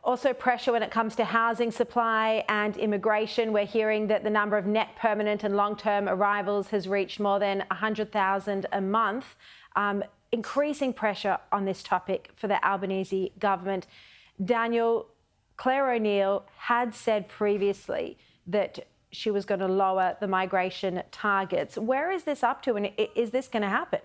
Also pressure when it comes to housing supply and immigration. We're hearing that the number of net permanent and long-term arrivals has reached more than 100,000 a month, increasing pressure on this topic for the Albanese government. Daniel, Claire O'Neill had said previously that she was going to lower the migration targets. Where is this up to, and is this going to happen?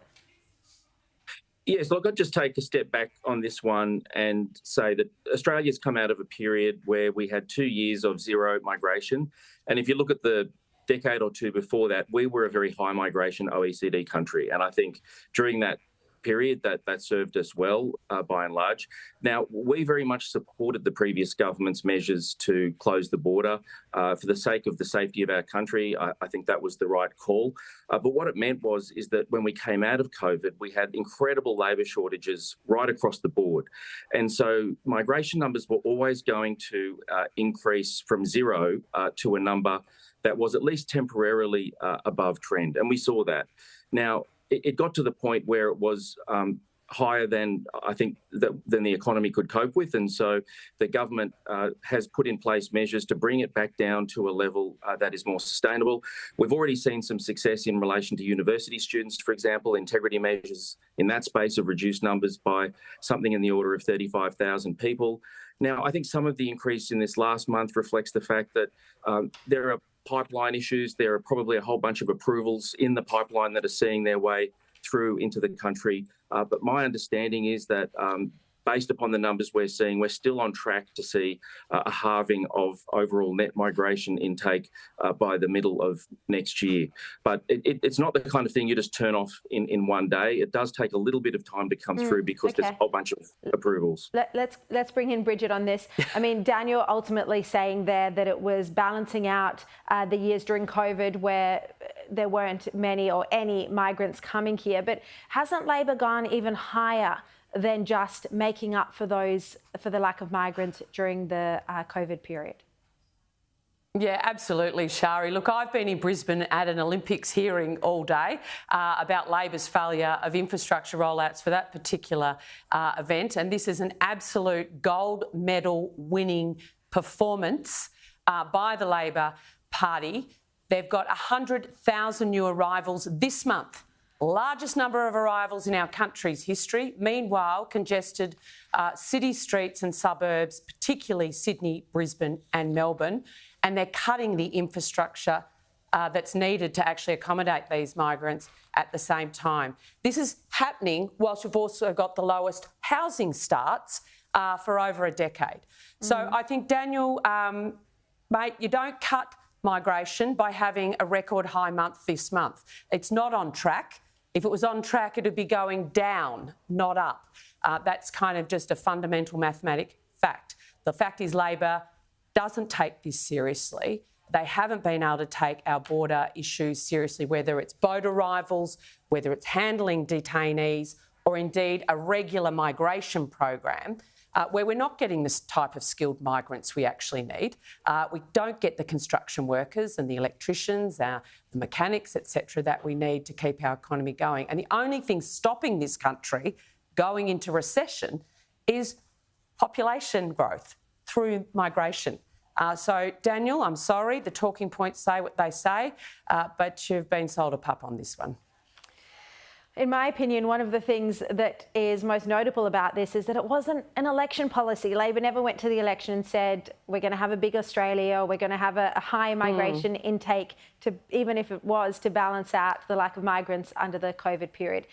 Yes, look, I'd just take a step back on this one and say that Australia's come out of a period where we had 2 years of zero migration. And if you look at the decade or two before that, we were a very high migration OECD country. And I think during that period that served us well by and large. Now, we very much supported the previous government's measures to close the border for the sake of the safety of our country. I think that was the right call. But what it meant is that when we came out of COVID, we had incredible labour shortages right across the board. And so migration numbers were always going to increase from zero to a number that was at least temporarily above trend. And we saw that. Now, it got to the point where it was higher than I think than the economy could cope with, and so the government has put in place measures to bring it back down to a level that is more sustainable. We've already seen some success in relation to university students, for example. Integrity measures in that space have reduced numbers by something in the order of 35,000 people. Now, I think some of the increase in this last month reflects the fact that there are pipeline issues. There are probably a whole bunch of approvals in the pipeline that are seeing their way through into the country. But my understanding is that based upon the numbers we're seeing, we're still on track to see a halving of overall net migration intake by the middle of next year. But it's not the kind of thing you just turn off in one day. It does take a little bit of time to come through because there's a whole bunch of approvals. Let's bring in Bridget on this. I mean, Daniel ultimately saying there that it was balancing out the years during COVID where there weren't many or any migrants coming here. But hasn't Labor gone even higher than just making up for the lack of migrants during the COVID period? Yeah, absolutely, Shari. Look, I've been in Brisbane at an Olympics hearing all day about Labor's failure of infrastructure rollouts for that particular event, and this is an absolute gold medal winning performance by the Labor Party. They've got 100,000 new arrivals this month. Largest number of arrivals in our country's history. Meanwhile, congested city streets and suburbs, particularly Sydney, Brisbane and Melbourne, and they're cutting the infrastructure that's needed to actually accommodate these migrants at the same time. This is happening whilst we've also got the lowest housing starts for over a decade. So I think, Daniel, mate, you don't cut migration by having a record high month this month. It's not on track. If it was on track, it would be going down, not up. That's kind of just a fundamental mathematic fact. The fact is Labor doesn't take this seriously. They haven't been able to take our border issues seriously, whether it's boat arrivals, whether it's handling detainees, or indeed a regular migration program where we're not getting this type of skilled migrants we actually need. We don't get the construction workers and the electricians, the mechanics, etc., that we need to keep our economy going. And the only thing stopping this country going into recession is population growth through migration. So, Daniel, I'm sorry, the talking points say what they say, but you've been sold a pup on this one. In my opinion, one of the things that is most notable about this is that it wasn't an election policy. Labor never went to the election and said, we're going to have a big Australia, or we're going to have a high migration intake, to even if it was to balance out the lack of migrants under the COVID period.